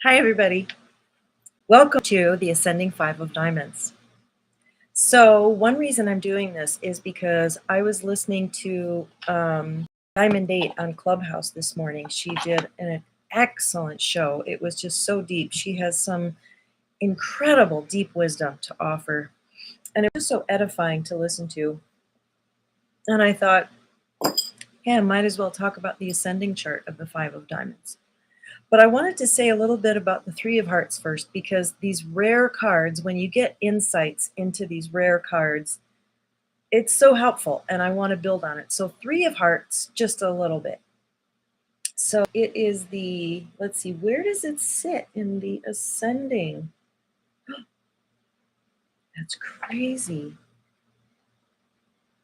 Hi, everybody. Welcome to the Ascending Five of Diamonds. So, one reason I'm doing this is because I was listening to Diamond Date on Clubhouse this morning. She did an excellent show. It was just so deep. She has some incredible deep wisdom to offer, and it was so edifying to listen to. And I thought, yeah, I might as well talk about the ascending chart of the Five of Diamonds. But I wanted to say a little bit about the Three of Hearts first, because these rare cards, when you get insights into these rare cards, it's so helpful, and I want to build on it. So Three of Hearts, just a little bit. So it is the, let's see, where does it sit in the ascending? That's crazy.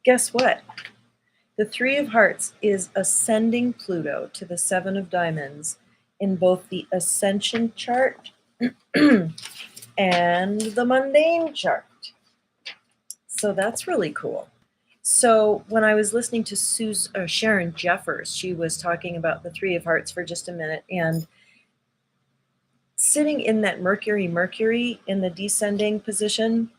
Guess what? The Three of Hearts is ascending Pluto to the Seven of Diamonds in both the ascension chart and the mundane chart. So that's really cool. So when I was listening to Sharon Jeffers, she was talking about the Three of Hearts for just a minute, and sitting in that Mercury in the descending position,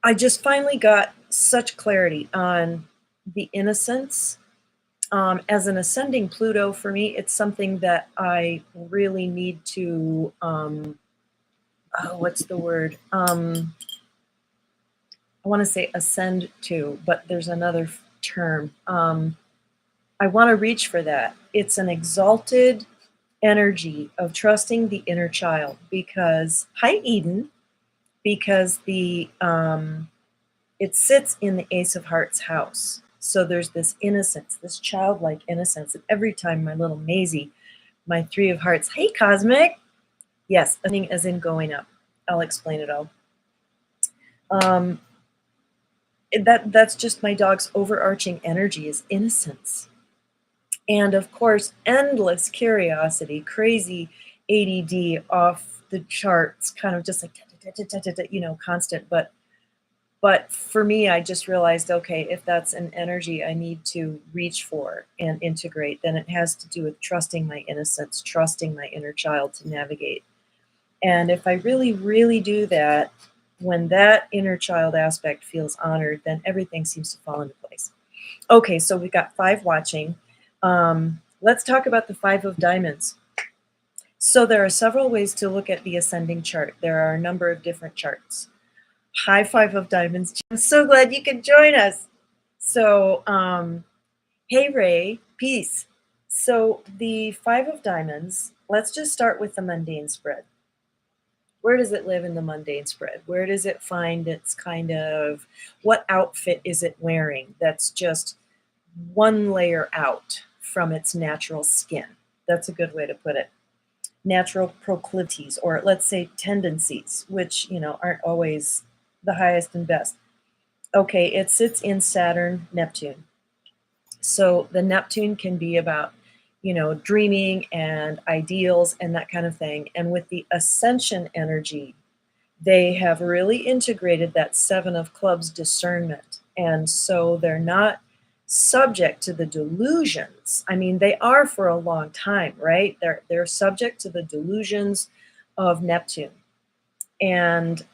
I just finally got such clarity on the innocence. As an ascending Pluto, for me, it's something that I really need to, what's the word? I want to say ascend to, but there's another term. I want to reach for that. It's an exalted energy of trusting the inner child, because, hi Eden, because it sits in the Ace of Hearts house. So there's this innocence, this childlike innocence. And every time my little Maisie, my Three of Hearts, hey Cosmic, yes, ascending as in going up. I'll explain it all. That's just my dog's overarching energy, is innocence. And of course, endless curiosity, crazy ADD off the charts, kind of just like, constant. But for me, I just realized, okay, if that's an energy I need to reach for and integrate, then it has to do with trusting my innocence, trusting my inner child to navigate. And if I really, really do that, when that inner child aspect feels honored, then everything seems to fall into place. Okay, so we've got 5 watching. Let's talk about the Five of Diamonds. So there are several ways to look at the ascending chart. There are a number of different charts. Hi, Five of Diamonds. I'm so glad you could join us. So, hey, Ray, peace. So the Five of Diamonds, let's just start with the mundane spread. Where does it live in the mundane spread? Where does it find its kind of, what outfit is it wearing that's just one layer out from its natural skin? That's a good way to put it. Natural proclivities, or let's say tendencies, which, aren't always the highest and best. Okay, it sits in Saturn, Neptune. So the Neptune can be about, dreaming and ideals and that kind of thing. And with the ascension energy, they have really integrated that Seven of Clubs discernment. And so they're not subject to the delusions. I mean, they are for a long time, right? They're subject to the delusions of Neptune. And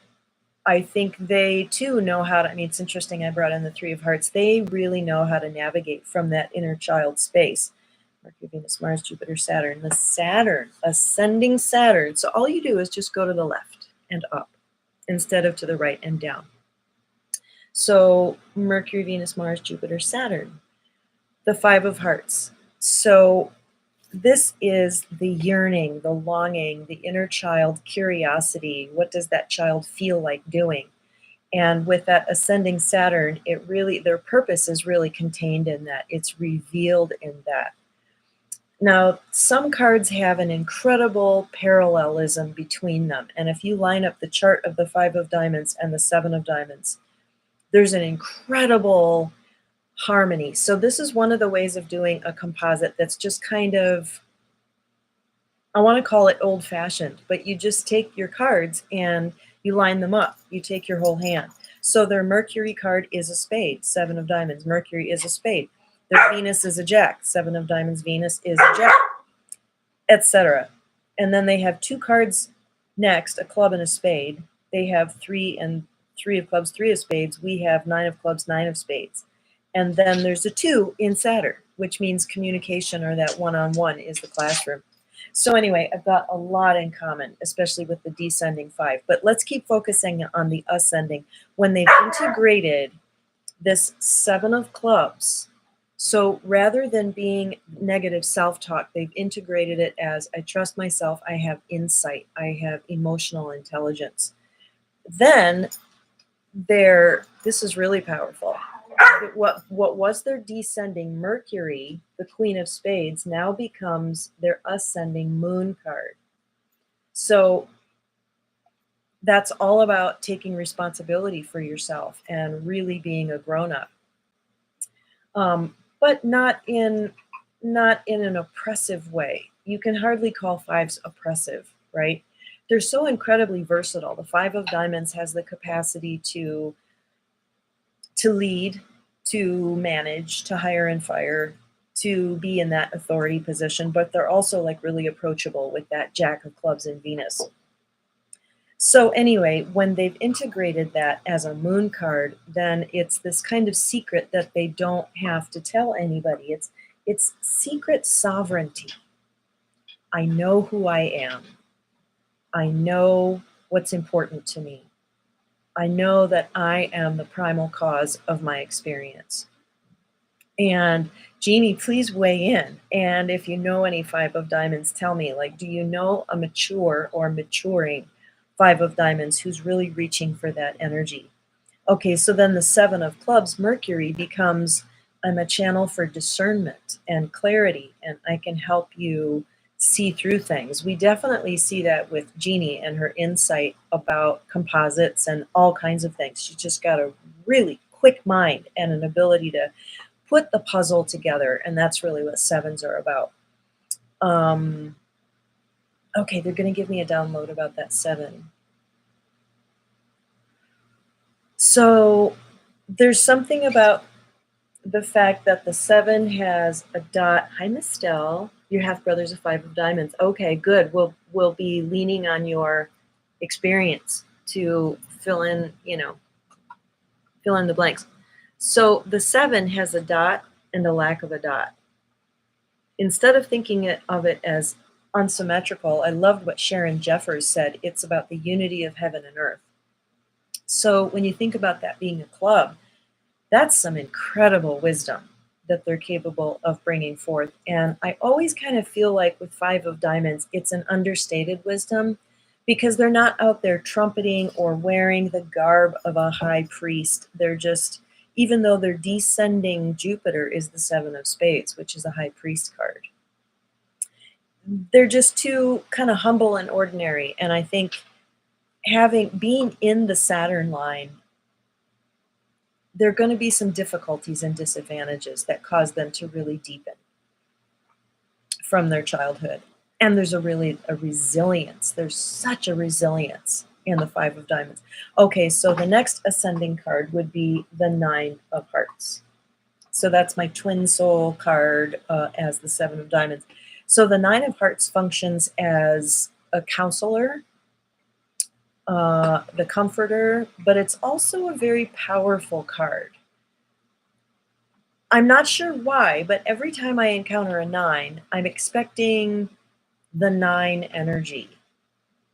I think they too know how to, it's interesting, I brought in the Three of Hearts. They really know how to navigate from that inner child space. Mercury, Venus, Mars, Jupiter, Saturn. The Saturn, ascending Saturn. So all you do is just go to the left and up instead of to the right and down. So Mercury, Venus, Mars, Jupiter, Saturn. The Five of Hearts. So this is the yearning, the longing, the inner child curiosity. What does that child feel like doing? And with that ascending Saturn, their purpose is really contained in that. It's revealed in that. Now, some cards have an incredible parallelism between them. And if you line up the chart of the Five of Diamonds and the Seven of Diamonds, there's an incredible harmony. So this is one of the ways of doing a composite that's just kind of, I want to call it old-fashioned, but you just take your cards and you line them up. You take your whole hand. So their Mercury card is a spade, Seven of Diamonds. Mercury is a spade. Their Venus is a jack, Seven of Diamonds. Venus is a jack, etc. And then they have 2 cards next, a club and a spade. They have 3 and 3 of clubs, 3 of spades. We have 9 of clubs, 9 of spades. And then there's a 2 in Saturn, which means communication, or that one-on-one is the classroom. So anyway, I've got a lot in common, especially with the descending 5. But let's keep focusing on the ascending. When they've integrated this 7 of clubs, so rather than being negative self-talk, they've integrated it as, I trust myself, I have insight, I have emotional intelligence. Then this is really powerful. What was their descending Mercury, the Queen of Spades, now becomes their ascending Moon card. So that's all about taking responsibility for yourself and really being a grown-up. But not in an oppressive way. You can hardly call 5s oppressive, right? They're so incredibly versatile. The 5 of Diamonds has the capacity to lead, to manage, to hire and fire, to be in that authority position, but they're also like really approachable with that Jack of Clubs in Venus. So anyway, when they've integrated that as a moon card, then it's this kind of secret that they don't have to tell anybody. It's secret sovereignty. I know who I am. I know what's important to me. I know that I am the primal cause of my experience. And Jeannie, please weigh in. And if you know any 5 of Diamonds, tell me, like, do you know a mature or maturing 5 of Diamonds who's really reaching for that energy? Okay, so then the 7 of Clubs, Mercury, becomes, I'm a channel for discernment and clarity, and I can help you see through things. We definitely see that with Jeannie and her insight about composites and all kinds of things. She's just got a really quick mind and an ability to put the puzzle together, and that's really what 7s are about. Okay, they're going to give me a download about that 7. So there's something about the fact that the 7 has a dot. Hi, Miss Stell. Your half brother's a 5 of Diamonds. Okay, good. We'll be leaning on your experience to fill in the blanks. So the 7 has a dot and a lack of a dot. Instead of thinking of it as unsymmetrical, I loved what Sharon Jeffers said. It's about the unity of heaven and earth. So when you think about that being a club, that's some incredible wisdom that they're capable of bringing forth. And I always kind of feel like with 5 of Diamonds, it's an understated wisdom, because they're not out there trumpeting or wearing the garb of a high priest. They're just, even though their descending Jupiter is the 7 of Spades, which is a high priest card, they're just too kind of humble and ordinary. And I think being in the Saturn line, there are going to be some difficulties and disadvantages that cause them to really deepen from their childhood. And there's a resilience. There's such a resilience in the 5 of Diamonds. Okay, so the next ascending card would be the 9 of Hearts. So that's my twin soul card as the 7 of Diamonds. So the 9 of Hearts functions as a counselor, the comforter, but it's also a very powerful card. I'm not sure why, but every time I encounter a 9, I'm expecting the 9 energy,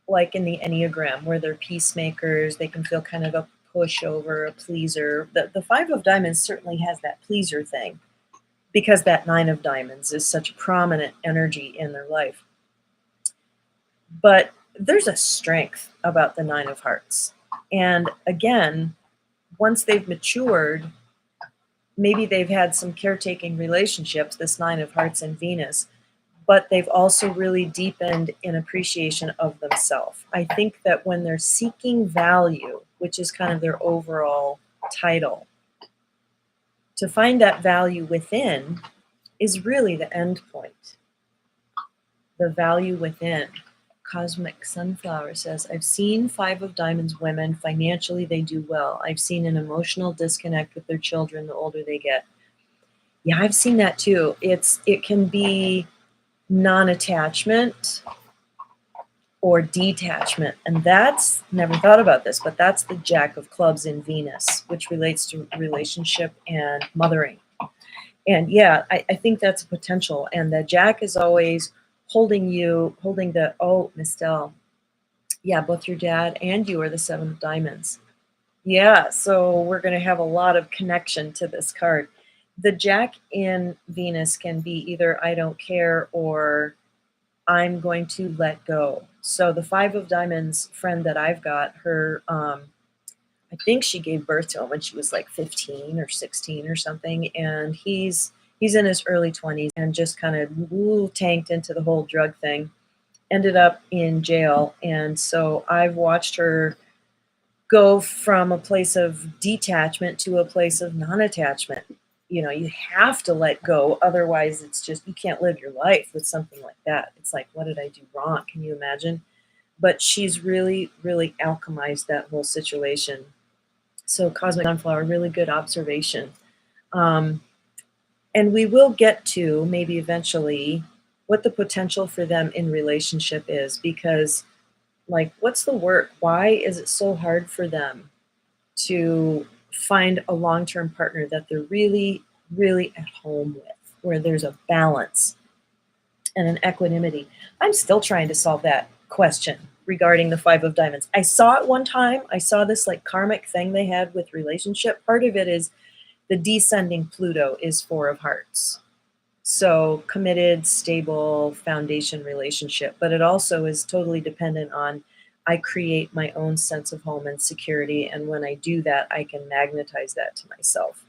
like in the Enneagram, where they're peacemakers. They can feel kind of a pushover, a pleaser. The 5 of Diamonds certainly has that pleaser thing, because that 9 of Diamonds is such a prominent energy in their life. But there's a strength about the 9 of Hearts. And again, once they've matured, maybe they've had some caretaking relationships, this 9 of Hearts and Venus, but they've also really deepened in appreciation of themselves. I think that when they're seeking value, which is kind of their overall title, to find that value within is really the end point. The value within. Cosmic Sunflower says, I've seen 5 of Diamonds women, financially they do well. I've seen an emotional disconnect with their children the older they get. Yeah, I've seen that too. It can be non-attachment, or detachment. And that's, never thought about this, but that's the Jack of Clubs in Venus, which relates to relationship and mothering. And yeah, I think that's a potential. And the Jack is always holding the, oh, Mistel. Yeah, both your dad and you are the Seven of Diamonds. Yeah, so we're going to have a lot of connection to this card. The Jack in Venus can be either I don't care or I'm going to let go. So the Five of Diamonds friend that I've got, her, I think she gave birth to him when she was like 15 or 16 or something, and he's in his early 20s and just kind of tanked into the whole drug thing. Ended up in jail, and so I've watched her go from a place of detachment to a place of non-attachment. You know, you have to let go, otherwise it's just, you can't live your life with something like that. It's like, what did I do wrong? Can you imagine? But she's really, really alchemized that whole situation. So Cosmic Sunflower, really good observation. And we will get to, maybe eventually, what the potential for them in relationship is, because, like, what's the work? Why is it so hard for them to find a long-term partner that they're really, really at home with, where there's a balance and an equanimity? I'm still trying to solve that question regarding the Five of Diamonds. I saw it one time. I saw this like karmic thing they had with relationship. Part of it is the descending Pluto is Four of Hearts. So committed, stable, foundation relationship. But it also is totally dependent on, I create my own sense of home and security. And when I do that, I can magnetize that to myself.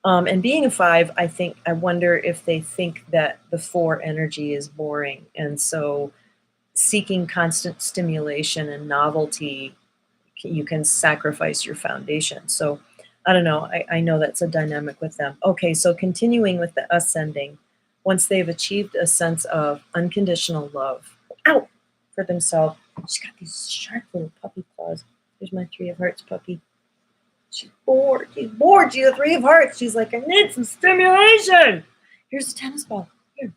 And being a five, I wonder if they think that the four energy is boring. And so seeking constant stimulation and novelty, you can sacrifice your foundation. So I don't know. I know that's a dynamic with them. Okay, so continuing with the ascending, once they've achieved a sense of unconditional love, ow, for themselves. She's got these sharp little puppy claws. Here's my Three of Hearts puppy. She's bored. She's bored. She's a Three of Hearts. She's like, I need some stimulation. Here's a tennis ball. Here.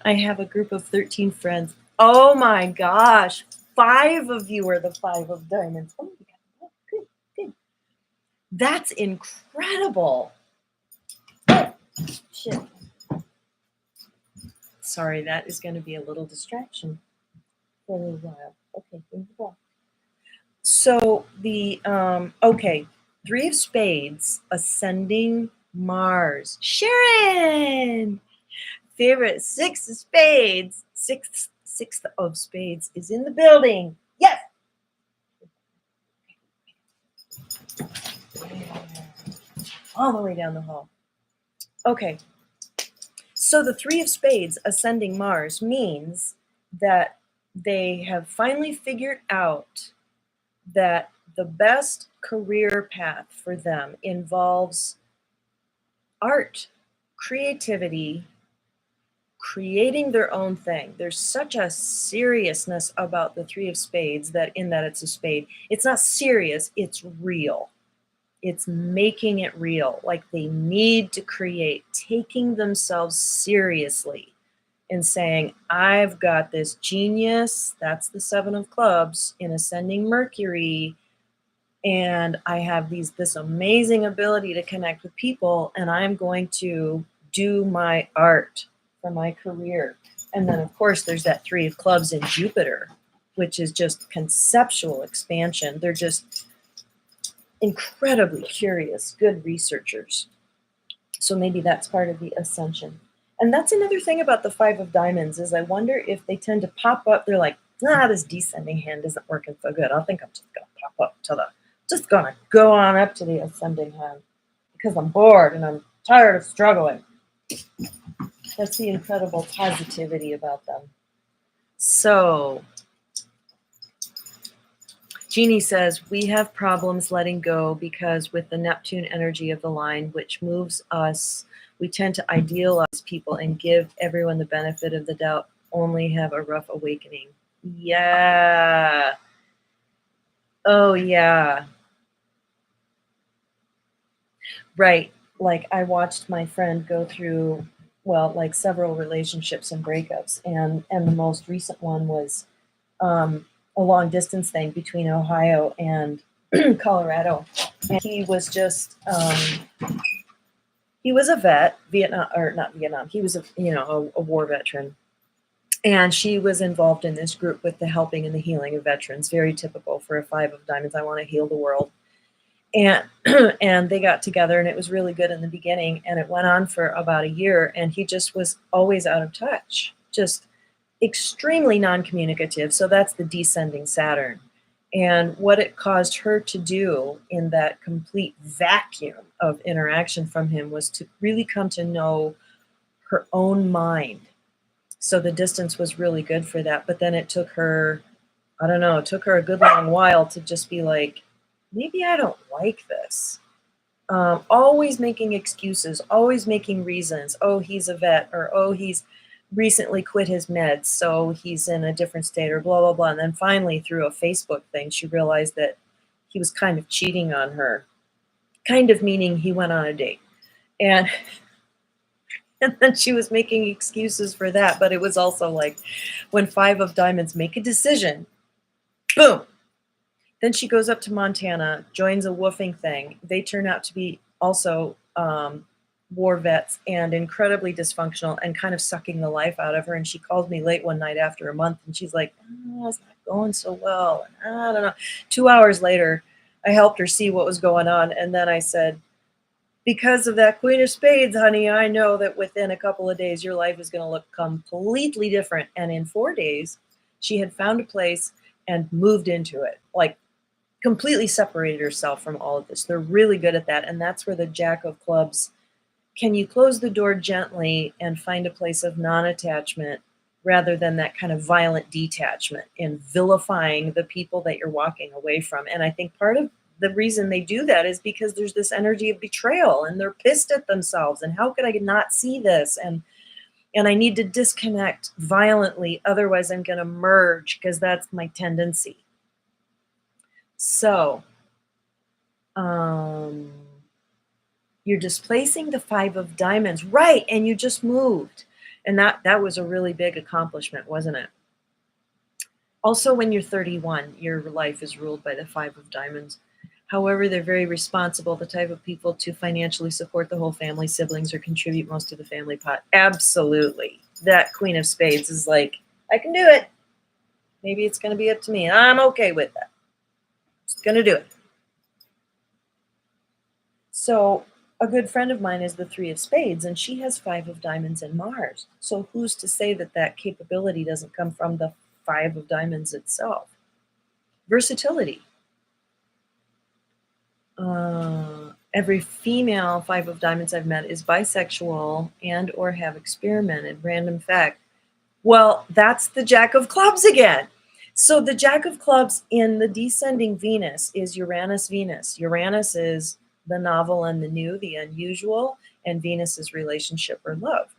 I have a group of 13 friends. Oh my gosh. 5 of you are the Five of Diamonds. Oh my God. Good, good. That's incredible. Oh, shit. Sorry, that is going to be a little distraction for a little while. Okay, here we go. So the, okay, Three of Spades, ascending Mars. Sharon! Favorite Six of Spades. Sixth of Spades is in the building. Yes! All the way down the hall. Okay. So the Three of Spades ascending Mars means that they have finally figured out that the best career path for them involves art, creativity, creating their own thing. There's such a seriousness about the Three of Spades that it's a spade. It's not serious, it's real. It's making it real. Like they need to create, taking themselves seriously and saying, I've got this genius, that's the Seven of Clubs in ascending Mercury, and I have this amazing ability to connect with people, and I'm going to do my art for my career. And then, of course, there's that Three of Clubs in Jupiter, which is just conceptual expansion. They're just incredibly curious, good researchers. So maybe that's part of the ascension. And that's another thing about the Five of Diamonds is I wonder if they tend to pop up. They're like, this descending hand isn't working so good. I think I'm just going to pop up just going to go on up to the ascending hand because I'm bored and I'm tired of struggling. That's the incredible positivity about them. So Jeannie says, we have problems letting go because with the Neptune energy of the line, which moves us, we tend to idealize people and give everyone the benefit of the doubt, only have a rough awakening. Yeah. Oh, yeah. Right. Like I watched my friend go through well, like several relationships and breakups, and the most recent one was a long distance thing between Ohio and Colorado. And he was just he was a vet, Vietnam, or not Vietnam. He was a war veteran, and she was involved in this group with the helping and the healing of veterans. Very typical for a Five of Diamonds. I want to heal the world. And and they got together, and it was really good in the beginning, and it went on for about a year, and he just was always out of touch, just extremely non-communicative. So that's the descending Saturn. And what it caused her to do in that complete vacuum of interaction from him was to really come to know her own mind. So the distance was really good for that. But then it took her, I don't know, it took her a good long while to just be like, maybe I don't like this. Always making excuses, always making reasons. Oh, he's a vet, or oh, he's recently quit his meds, so he's in a different state, or blah, blah, blah. And then finally, through a Facebook thing, she realized that he was kind of cheating on her, kind of meaning he went on a date. And, and then she was making excuses for that. But it was also like when Five of Diamonds make a decision, boom. Then she goes up to Montana, joins a woofing thing. They turn out to be also war vets and incredibly dysfunctional and kind of sucking the life out of her. And she called me late one night after a month, and she's like, oh, it's not going so well. And I don't know. 2 hours later, I helped her see what was going on. And then I said, because of that Queen of Spades, honey, I know that within a couple of days, your life is going to look completely different. And in 4 days, she had found a place and moved into it, like completely separated herself from all of this. They're really good at that. And that's where the Jack of Clubs, can you close the door gently and find a place of non-attachment rather than that kind of violent detachment and vilifying the people that you're walking away from? And I think part of the reason they do that is because there's this energy of betrayal, and they're pissed at themselves. And how could I not see this? And I need to disconnect violently, otherwise I'm going to merge, because that's my tendency. So, you're displacing the Five of Diamonds, right? And you just moved, and that was a really big accomplishment, wasn't it? Also, when you're 31, your life is ruled by the Five of Diamonds. However, they're very responsible, the type of people to financially support the whole family, siblings, or contribute most to the family pot. Absolutely. That Queen of Spades is like, I can do it. Maybe it's going to be up to me. I'm okay with that. Just going to do it. So a good friend of mine is the Three of Spades, and she has Five of Diamonds in Mars. So who's to say that that capability doesn't come from the Five of Diamonds itself? Versatility. Every female Five of Diamonds I've met is bisexual and or have experimented. Random fact. Well, that's the Jack of Clubs again. So the Jack of Clubs in the descending Venus is Uranus, Venus. Uranus is the novel and the new, the unusual, and Venus is relationship or love.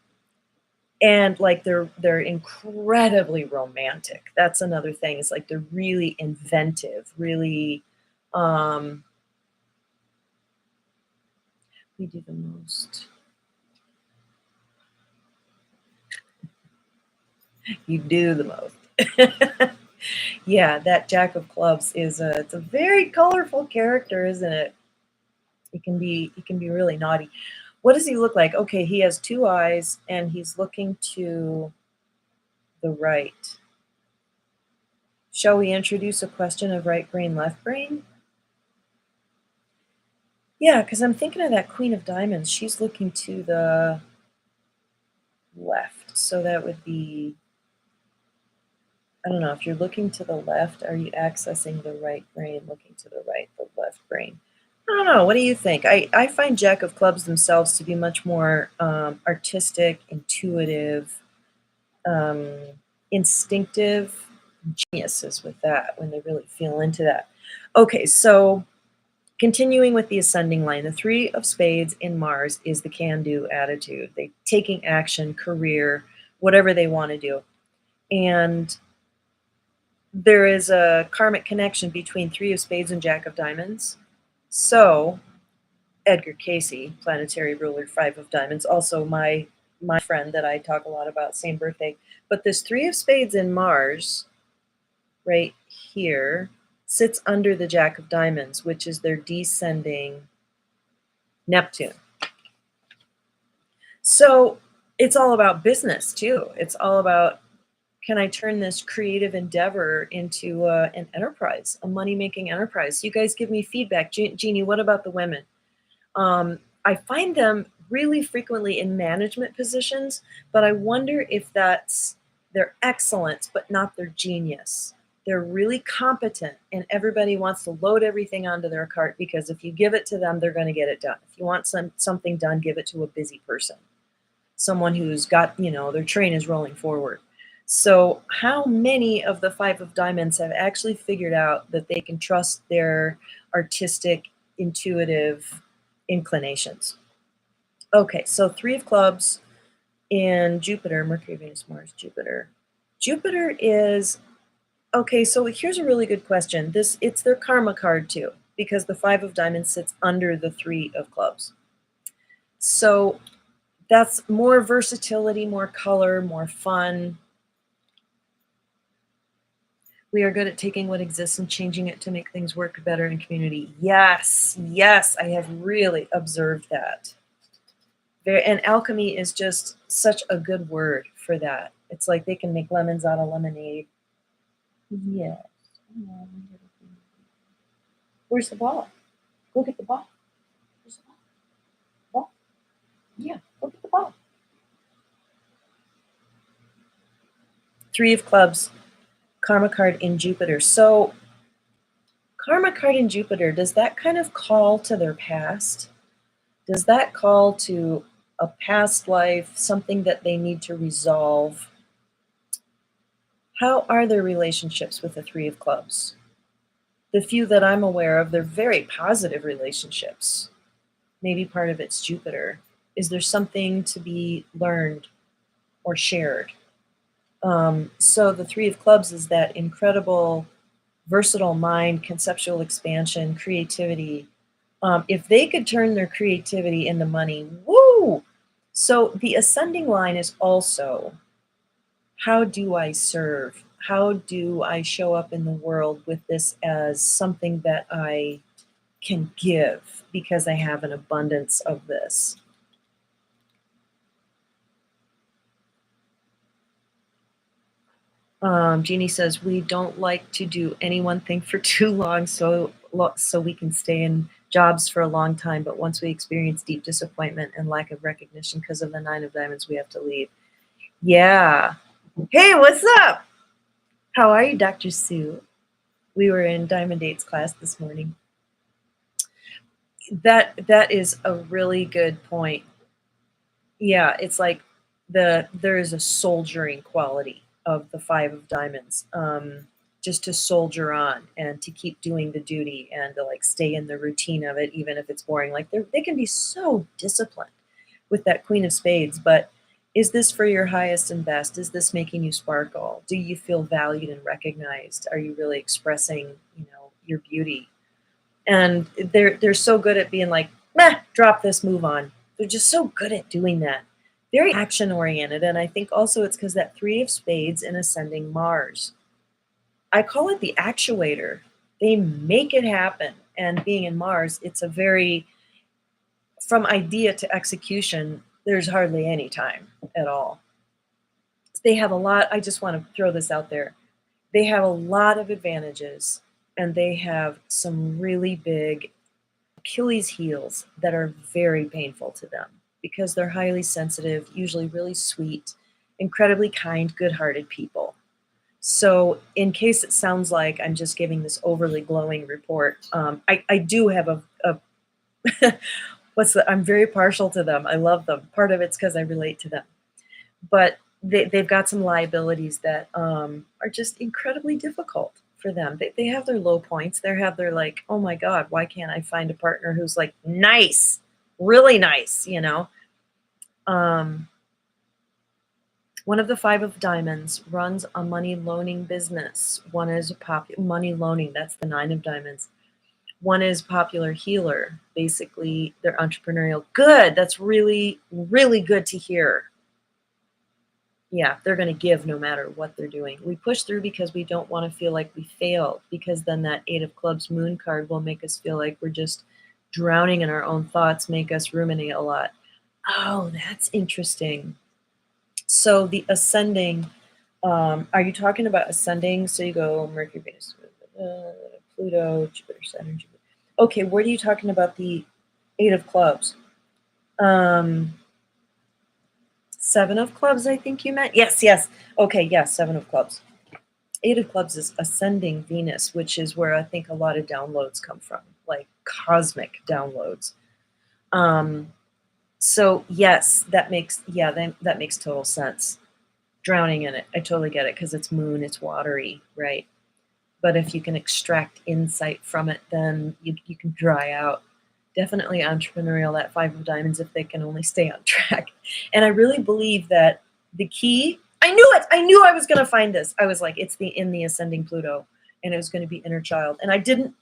And like they're incredibly romantic. That's another thing. It's like they're really inventive, really we do the most. You do the most. Yeah, that Jack of Clubs is it's a very colorful character, isn't it? It can be really naughty. What does he look like? Okay, he has two eyes and he's looking to the right. Shall we introduce a question of right brain, left brain? Yeah, because I'm thinking of that Queen of Diamonds. She's looking to the left. So that would be, I don't know, if you're looking to the left, are you accessing the right brain? Looking to the right, the left brain. I don't know. What do you think? I find Jack of Clubs themselves to be much more artistic, intuitive, instinctive, geniuses with that when they really feel into that. Okay, so continuing with the ascending line, the Three of Spades in Mars is the can-do attitude. They taking action, career, whatever they want to do. And there is a karmic connection between Three of Spades and Jack of Diamonds. So Edgar Casey, planetary ruler, Five of Diamonds, also my my friend that I talk a lot about, same birthday. But this 3 of spades in Mars, right here, sits under the Jack of diamonds, which is their descending Neptune. So it's all about business too. It's all about, can I turn this creative endeavor into an enterprise, a money-making enterprise? You guys give me feedback. Jeannie, what about the women? I find them really frequently in management positions, but I wonder if that's their excellence, but not their genius. They're really competent, and everybody wants to load everything onto their cart, because if you give it to them, they're going to get it done. If you want something done, give it to a busy person, someone who's got, their train is rolling forward. So how many of the 5 of diamonds have actually figured out that they can trust their artistic, intuitive inclinations? Okay, so 3 of clubs in Jupiter, Mercury, Venus, Mars, Jupiter. Jupiter is, okay, so here's a really good question. It's their karma card too, because the 5 of diamonds sits under the 3 of clubs. So that's more versatility, more color, more fun. We are good at taking what exists and changing it to make things work better in community. Yes, yes, I have really observed that. And alchemy is just such a good word for that. It's like they can make lemons out of lemonade. Yes. Where's the ball? Go get the ball. Where's the ball? Ball? Yeah, go get the ball. 3 of clubs, karma card in Jupiter. So karma card in Jupiter, does that kind of call to their past? Does that call to a past life, something that they need to resolve? How are their relationships with the 3 of clubs? The few that I'm aware of, they're very positive relationships. Maybe part of it's Jupiter. Is there something to be learned or shared? So the 3 of clubs is that incredible, versatile mind, conceptual expansion, creativity. If they could turn their creativity into money, woo! So the ascending line is also, how do I serve? How do I show up in the world with this as something that I can give because I have an abundance of this? Jeannie says, we don't like to do any one thing for too long, so we can stay in jobs for a long time, but once we experience deep disappointment and lack of recognition because of the 9 of diamonds, we have to leave. Yeah. Hey, what's up? How are you, Dr. Sue? We were in Diamond Dates class this morning. That is a really good point. Yeah, it's like there is a soldiering quality of the 5 of diamonds, just to soldier on and to keep doing the duty and to like stay in the routine of it, even if it's boring. Like they can be so disciplined with that Queen of Spades, but is this for your highest and best? Is this making you sparkle? Do you feel valued and recognized? Are you really expressing, your beauty? And they're so good at being like, meh, drop this, move on. They're just so good at doing that. Very action oriented. And I think also it's because that 3 of spades in ascending Mars. I call it the actuator. They make it happen. And being in Mars, it's a very, from idea to execution, there's hardly any time at all. They have a lot, I just want to throw this out there. They have a lot of advantages, and they have some really big Achilles heels that are very painful to them because they're highly sensitive, usually really sweet, incredibly kind, good-hearted people. So in case it sounds like I'm just giving this overly glowing report, I do have a I'm very partial to them. I love them. Part of it's because I relate to them. But they've got some liabilities that are just incredibly difficult for them. They have their low points. They have their like, oh my God, why can't I find a partner who's like nice, really nice, One of the 5 of diamonds runs a money loaning business. One is money loaning. That's the 9 of diamonds. One is popular healer. Basically, they're entrepreneurial. Good. That's really, really good to hear. Yeah, they're going to give no matter what they're doing. We push through because we don't want to feel like we failed, because then that Eight of Clubs moon card will make us feel like we're just drowning in our own thoughts, make us ruminate a lot. Oh, that's interesting. So the ascending, are you talking about ascending? So you go Mercury, Venus, Pluto, Jupiter, Saturn, Jupiter. Okay, where are you talking about the Eight of Clubs? Seven of Clubs, I think you meant. Yes, yes. Okay, yes, Seven of Clubs. Eight of Clubs is ascending Venus, which is where I think a lot of downloads come from, like cosmic downloads. So yes, that makes that makes total sense. Drowning in it, I totally get it, because it's moon, it's watery, right? But if you can extract insight from it, then you can dry out. Definitely entrepreneurial, that Five of Diamonds, if they can only stay on track. And I really believe that the key, I knew it. I knew I was going to find this. I was like, it's in the ascending Pluto, and it was going to be inner child. And I didn't,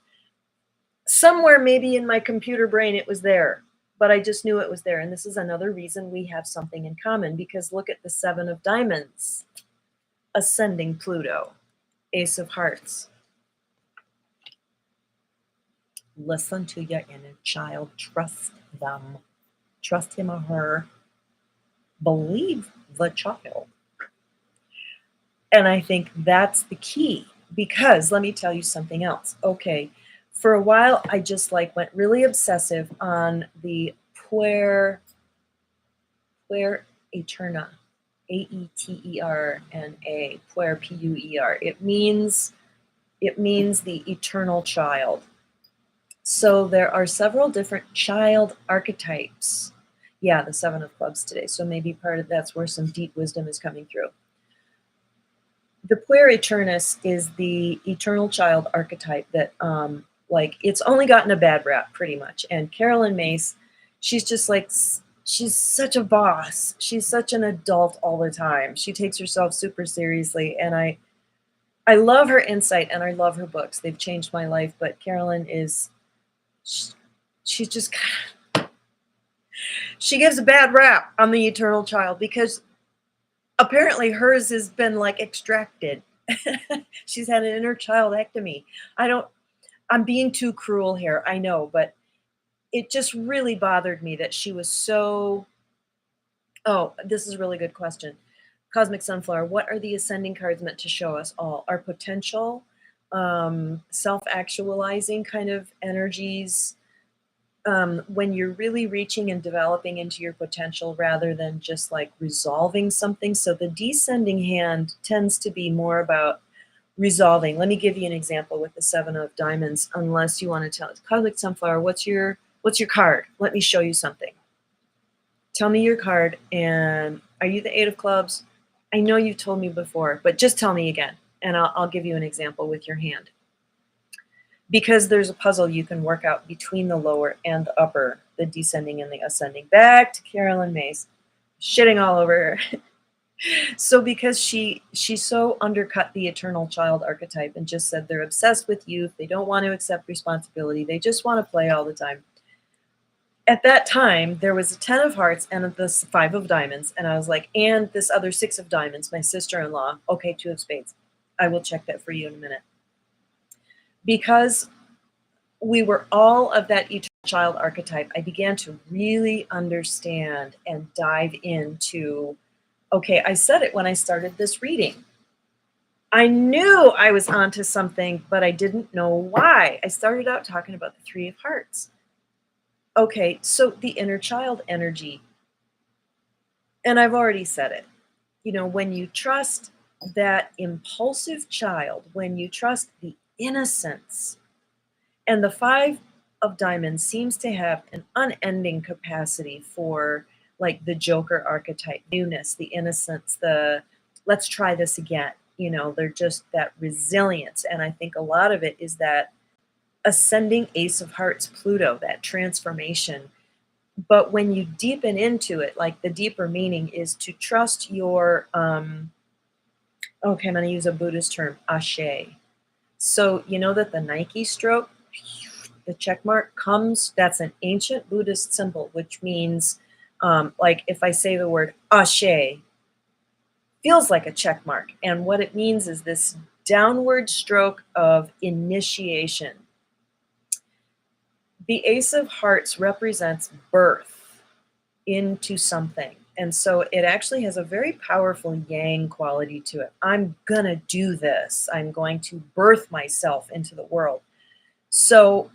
somewhere maybe in my computer brain, it was there, but I just knew it was there. And this is another reason we have something in common, because look at the Seven of Diamonds, ascending Pluto, Ace of Hearts. Listen to your inner child. Trust them. Trust him or her. Believe the child. And I think that's the key, because let me tell you something else. Okay, for a while, I just like went really obsessive on the puer eterna, Aeterna, puer, Puer. It means the eternal child. So there are several different child archetypes. Yeah, the Seven of Clubs today. So maybe part of that's where some deep wisdom is coming through. The puer aeternus is the eternal child archetype that, like, it's only gotten a bad rap pretty much. And Carolyn Mace, she's just like, she's such a boss. She's such an adult all the time. She takes herself super seriously. And I love her insight and I love her books. They've changed my life. But Carolyn is, she's just, she gives a bad rap on the eternal child, because apparently hers has been like extracted. She's had an inner childectomy. I'm being too cruel here, I know, but it just really bothered me that she was so. Oh, this is a really good question. Cosmic Sunflower, what are the ascending cards meant to show us all? Our potential, self-actualizing kind of energies, when you're really reaching and developing into your potential rather than just like resolving something. So the descending hand tends to be more about resolving. Let me give you an example with the Seven of Diamonds, unless you want to tell. Cosmic Sunflower, what's your card? Let me show you something. Tell me your card. And are you the Eight of Clubs? I know you've told me before, but just tell me again, and I'll give you an example with your hand. Because there's a puzzle you can work out between the lower and the upper, the descending and the ascending. Back to Carolyn Mace, shitting all over her. So because she so undercut the eternal child archetype and just said they're obsessed with youth, they don't want to accept responsibility, they just want to play all the time. At that time, there was a 10 of hearts and this 5 of diamonds, and I was like, and this other 6 of diamonds, my sister-in-law. Okay, 2 of spades. I will check that for you in a minute. Because we were all of that eternal child archetype, I began to really understand and dive into, okay, I said it when I started this reading. I knew I was onto something, but I didn't know why. I started out talking about the 3 of hearts. Okay, so the inner child energy. And I've already said it. You know, when you trust that impulsive child, when you trust the innocence, and the 5 of diamonds seems to have an unending capacity for, like, the Joker archetype, newness, the innocence, the let's try this again. You know, they're just that resilience. And I think a lot of it is that ascending Ace of Hearts Pluto, that transformation. But when you deepen into it, like, the deeper meaning is to trust your, okay, I'm going to use a Buddhist term, ashe. So you know that the Nike stroke, the check mark comes, that's an ancient Buddhist symbol, which means, like, if I say the word ashe, feels like a check mark. And what it means is this downward stroke of initiation. The Ace of Hearts represents birth into something. And so it actually has a very powerful yang quality to it. I'm going to do this. I'm going to birth myself into the world. So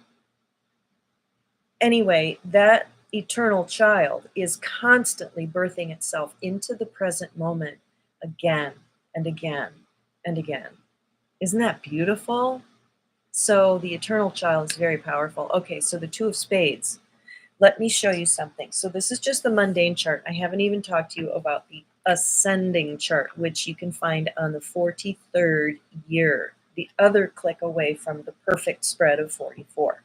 anyway, that eternal child is constantly birthing itself into the present moment again and again and again. Isn't that beautiful? So the eternal child is very powerful. Okay, so the Two of Spades. Let me show you something. So this is just the mundane chart. I haven't even talked to you about the ascending chart, which you can find on the 43rd year, the other click away from the perfect spread of 44.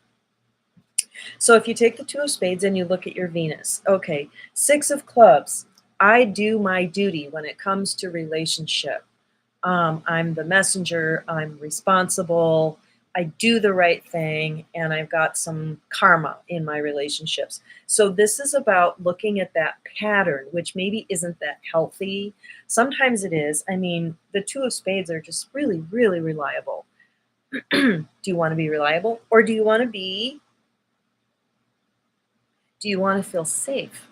So if you take the Two of Spades and you look at your Venus, okay, Six of Clubs, I do my duty when it comes to relationship. I'm the messenger, I'm responsible, I do the right thing, and I've got some karma in my relationships. So this is about looking at that pattern, which maybe isn't that healthy. Sometimes it is. I mean, the Two of Spades are just really, really reliable. Do you want to be reliable, or do you want to feel safe?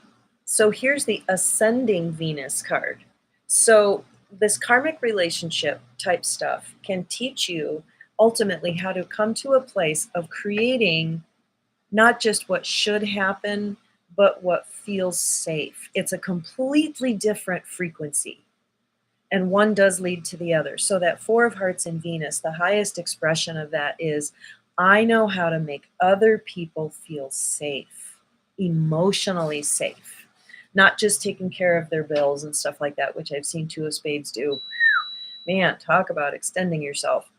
So here's the ascending Venus card. So this karmic relationship type stuff can teach you ultimately how to come to a place of creating not just what should happen, but what feels safe. It's a completely different frequency, and one does lead to the other. So that Four of Hearts in Venus, the highest expression of that is, I know how to make other people feel safe, emotionally safe, not just taking care of their bills and stuff like that, which I've seen Two of Spades do. Man, talk about extending yourself.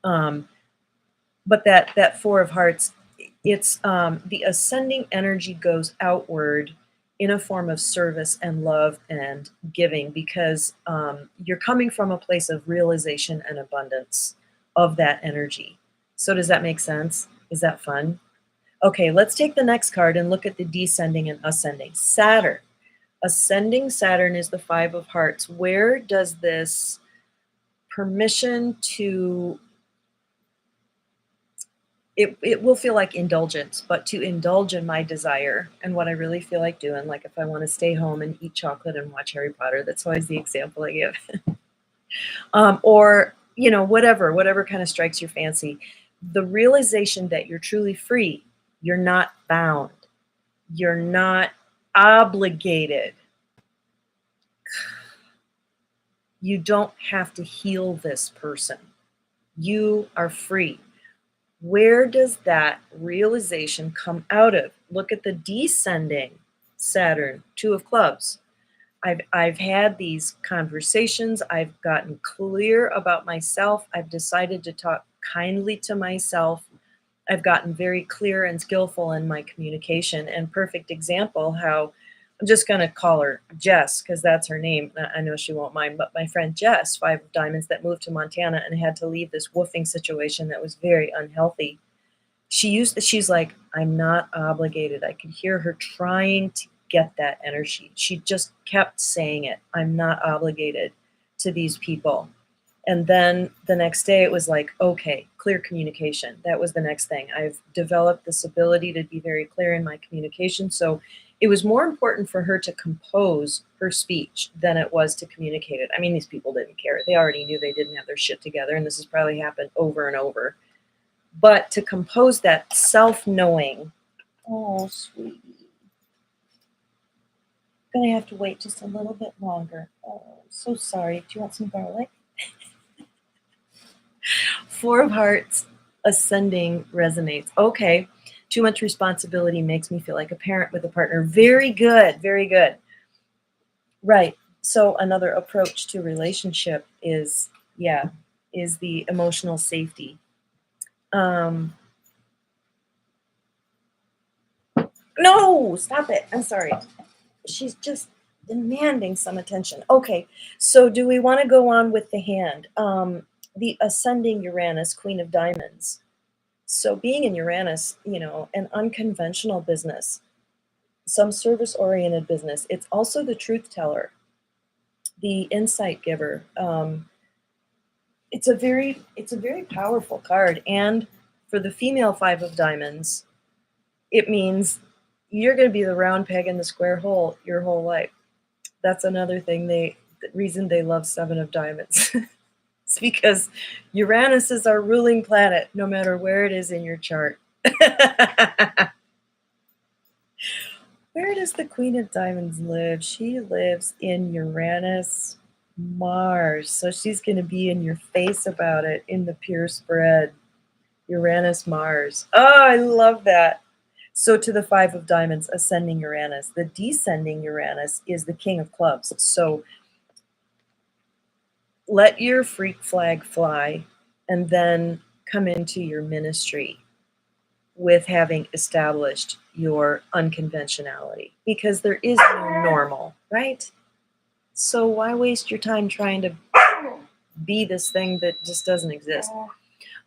But that Four of Hearts, it's the ascending energy goes outward in a form of service and love and giving, because you're coming from a place of realization and abundance of that energy. So does that make sense? Is that fun? Okay, let's take the next card and look at the descending and ascending. Saturn. Ascending Saturn is the Five of Hearts. Where does this permission to, it will feel like indulgence, but to indulge in my desire and what I really feel like doing, like if I want to stay home and eat chocolate and watch Harry Potter, that's always the example I give. Or, whatever kind of strikes your fancy. The realization that you're truly free, you're not bound, you're not obligated. You don't have to heal this person. You are free. Where does that realization come out of? Look at the descending Saturn, Two of Clubs. I've had these conversations. I've gotten clear about myself. I've decided to talk kindly to myself. I've gotten very clear and skillful in my communication. And perfect example how I'm just going to call her Jess because that's her name. I know she won't mind, but my friend Jess, Five of Diamonds, that moved to Montana and had to leave this woofing situation that was very unhealthy. She's like, I'm not obligated. I could hear her trying to get that energy. She just kept saying it. I'm not obligated to these people. And then the next day it was like, okay, clear communication. That was the next thing. I've developed this ability to be very clear in my communication. So it was more important for her to compose her speech than it was to communicate it. I mean, these people didn't care. They already knew they didn't have their shit together. And this has probably happened over and over. But to compose that self-knowing, oh, sweetie, gonna have to wait just a little bit longer. Oh, so sorry. Do you want some garlic? Four of Hearts ascending resonates. Okay, too much responsibility makes me feel like a parent with a partner. Very good, very good. Right. So another approach to relationship is the emotional safety. No, stop it. I'm sorry. She's just demanding some attention. Okay, so do we want to go on with the hand? The ascending Uranus, Queen of Diamonds. So being in Uranus, an unconventional business, some service-oriented business. It's also the truth teller. the insight giver. It's a very powerful card. And for the female Five of Diamonds, it means you're going to be the round peg in the square hole your whole life. That's another thing the reason they love Seven of Diamonds. It's because Uranus is our ruling planet, no matter where it is in your chart. Where does the Queen of Diamonds live? She lives in Uranus, Mars. So she's going to be in your face about it in the pure spread. Uranus, Mars. Oh, I love that. So to the Five of Diamonds, ascending Uranus. The descending Uranus is the King of Clubs. So let your freak flag fly and then come into your ministry with having established your unconventionality, because there is no normal, right? So why waste your time trying to be this thing that just doesn't exist?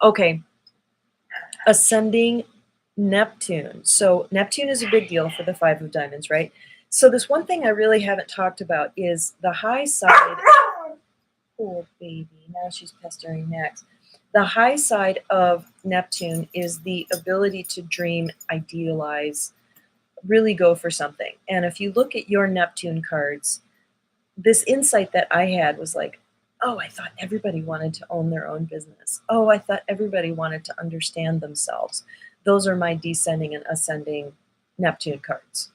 Okay, ascending Neptune. So Neptune is a big deal for the Five of Diamonds, right? So this one thing I really haven't talked about is the high side. Poor baby, now she's pestering next. The high side of Neptune is the ability to dream, idealize, really go for something. And if you look at your Neptune cards, this insight that I had was like, oh, I thought everybody wanted to own their own business. Oh, I thought everybody wanted to understand themselves. Those are my descending and ascending Neptune cards.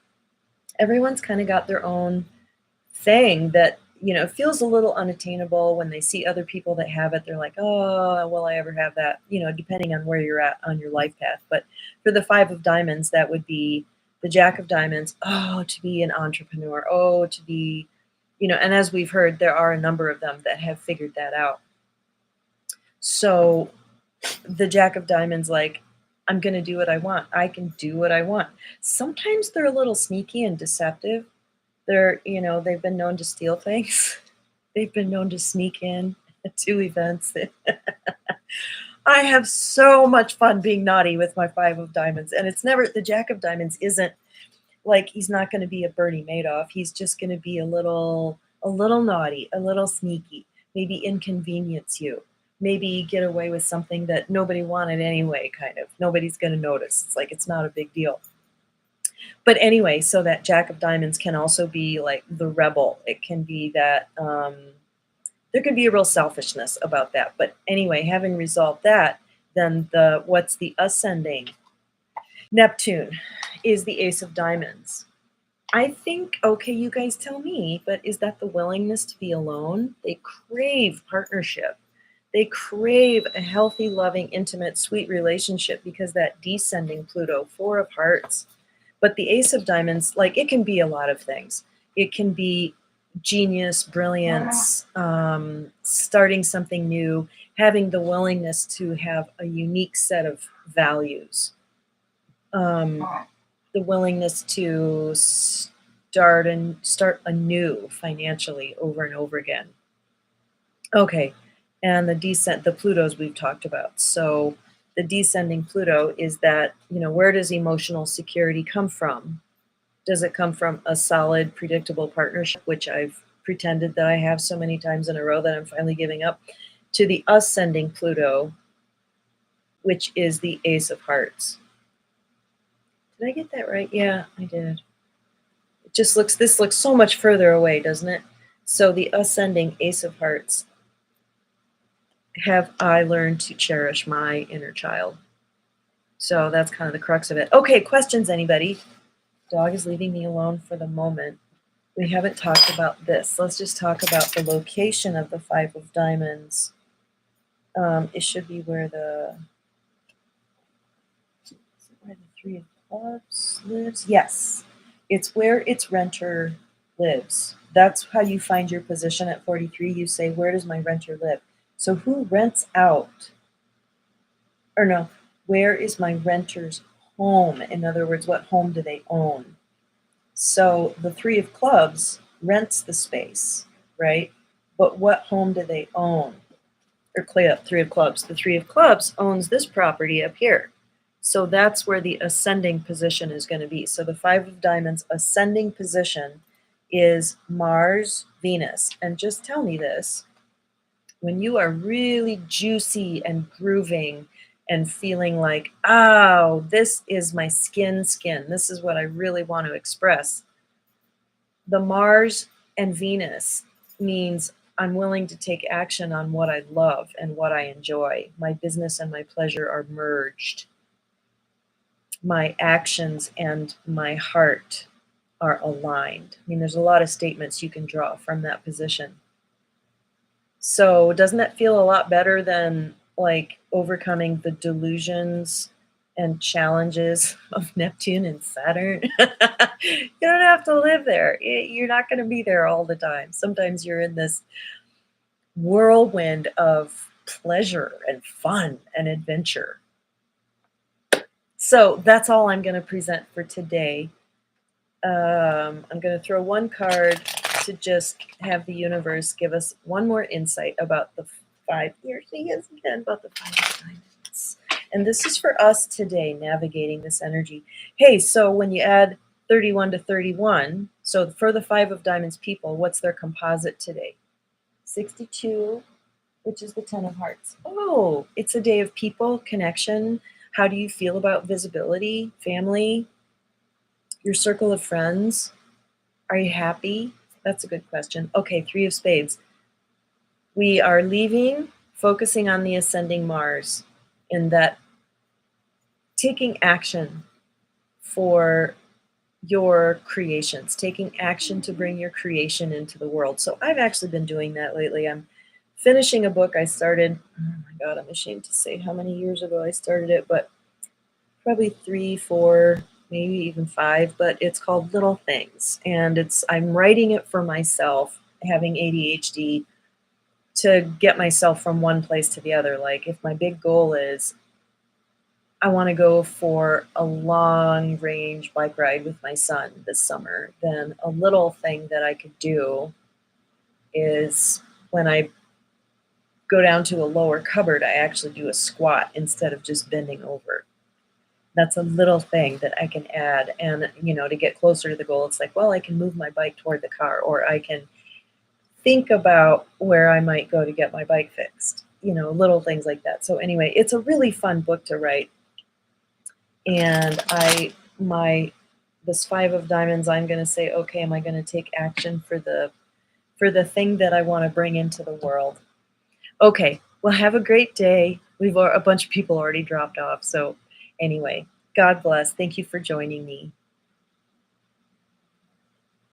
Everyone's kind of got their own thing that, you know, feels a little unattainable. When they see other people that have it, they're like, oh, will I ever have that? You know, depending on where you're at on your life path. But for the Five of Diamonds, that would be the Jack of Diamonds. Oh, to be an entrepreneur. Oh, to be, you know, and as we've heard, there are a number of them that have figured that out. So the Jack of Diamonds, like, I'm going to do what I want. I can do what I want. Sometimes they're a little sneaky and deceptive. They're, you know, they've been known to steal things. They've been known to sneak in to events. I have so much fun being naughty with my Five of Diamonds. And it's never, the Jack of Diamonds isn't like, he's not going to be a Bernie Madoff. He's just going to be a little naughty, a little sneaky, maybe inconvenience you, maybe get away with something that nobody wanted anyway, kind of. Nobody's going to notice. It's like, it's not a big deal. But anyway, so that Jack of Diamonds can also be like the rebel. It can be that there can be a real selfishness about that. But anyway, having resolved that, then what's the ascending? Neptune is the Ace of Diamonds. I think, okay, you guys tell me, but is that the willingness to be alone? They crave partnership. They crave a healthy, loving, intimate, sweet relationship, because that descending Pluto, Four of Hearts. But the Ace of Diamonds, like, it can be a lot of things. It can be genius, brilliance, starting something new, having the willingness to have a unique set of values, the willingness to start anew financially over and over again. Okay, and the Plutos we've talked about. So the descending Pluto is that, you know, where does emotional security come from? Does it come from a solid, predictable partnership, which I've pretended that I have so many times in a row that I'm finally giving up, to the ascending Pluto, which is the Ace of Hearts? Did I get that right? Yeah, I did. This looks so much further away, doesn't it? So the ascending Ace of Hearts. Have I learned to cherish my inner child? So that's kind of the crux of it. Okay, questions, anybody? Dog is leaving me alone for the moment. We haven't talked about this. Let's just talk about the location of the Five of Diamonds. It should be where the Three of Clubs lives. Yes, it's where its renter lives. That's how you find your position at 43. You say, where does my renter live? So who rents out? Or no, where is my renter's home? In other words, what home do they own? So the Three of Clubs rents the space, right? But what home do they own? Or Three of Clubs. The Three of Clubs owns this property up here. So that's where the ascending position is going to be. So the Five of Diamonds ascending position is Mars, Venus. And just tell me this, when you are really juicy and grooving and feeling like, oh, this is my skin, this is what I really want to express, the Mars and Venus means I'm willing to take action on what I love and what I enjoy. My business and my pleasure are merged. My actions and my heart are aligned. I mean, there's a lot of statements you can draw from that position. So doesn't that feel a lot better than like overcoming the delusions and challenges of Neptune and Saturn? You don't have to live there. You're not going to be there all the time. Sometimes you're in this whirlwind of pleasure and fun and adventure. So that's all I'm going to present for today. I'm going to throw one card to just have the universe give us one more insight about the 5. Here she is again, about the 5 of diamonds. And this is for us today, navigating this energy. Hey, so when you add 31 to 31, so for the 5 of diamonds people, what's their composite today? 62, which is the 10 of hearts. Oh, it's a day of people, connection. How do you feel about visibility, family, your circle of friends? Are you happy? That's a good question. Okay, 3 of spades. We are leaving, focusing on the ascending Mars, in that taking action for your creations, taking action to bring your creation into the world. So I've actually been doing that lately. I'm finishing a book I started, oh my God, I'm ashamed to say how many years ago I started it, but probably 3, 4, maybe even 5, but it's called Little Things. And I'm writing it for myself, having ADHD, to get myself from one place to the other. Like if my big goal is I want to go for a long range bike ride with my son this summer, then a little thing that I could do is when I go down to a lower cupboard, I actually do a squat instead of just bending over. That's a little thing that I can add. And, to get closer to the goal, it's like, well, I can move my bike toward the car, or I can think about where I might go to get my bike fixed, little things like that. So anyway, it's a really fun book to write. And this 5 of diamonds, I'm going to say, okay, am I going to take action for the thing that I want to bring into the world? Okay, well, have a great day. A bunch of people already dropped off. So anyway, God bless. Thank you for joining me.